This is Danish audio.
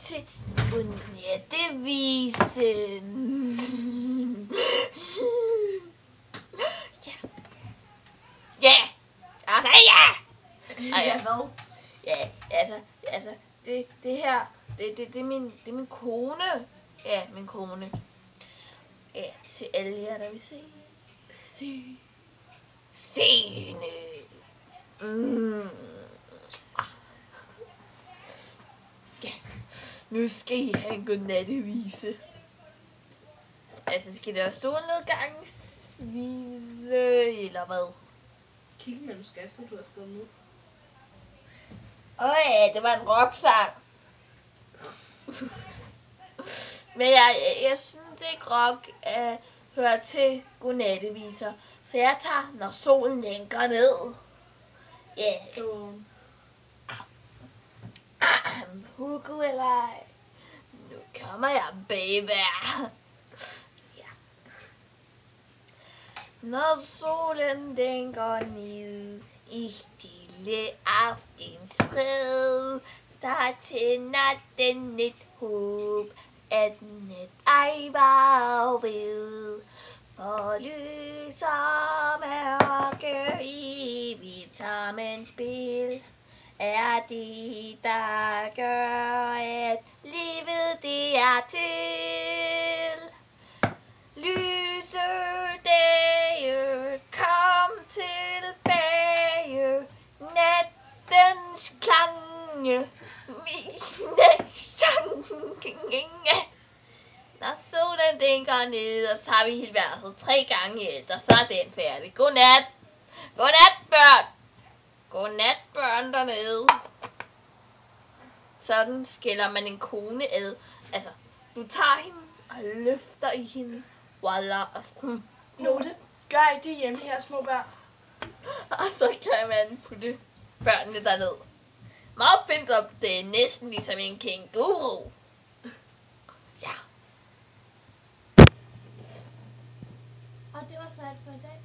til godnattevisen. Ja. Ja! Altså, ja! Ja, hvad? Ja, altså, det her, det er min kone. Ja, min kone. Ja, til alle jer, der vil se hende. Ja, nu skal I have en godnattevise. Altså, skal det være solnedgangsvise, eller hvad? Kig manuskriptet, du har skrevet ned. Ja, det var en rocksang. Men jeg synes ikke rock hører til godnatteviser. Så jeg tager, når solen lænker ned. Ja. Hugo eller ej. Nu kommer jeg, baby. Ja. Når solen den går ned i stille aftensfred, så tænder den et håb, at net ej var ved. For lys og mørke i vitaminspil er det, der gør, at livet det er til. Lyse dage, kom tilbage, nattens klange, mine sange. Når solen den går ned, og så har vi hele verset 3 gange i ældre, så er den færdig. Godnat. Godnat, børn. Godnat, børn dernede. Sådan skiller man en kone ad. Altså, du tager hende og løfter i hende. Voila. Note. Gør ikke det hjemme her, små børn. Og så kan man putte børnene derned. Meget fint op, det er næsten ligesom en kænguru. Ja. Og det var så alt for i dag.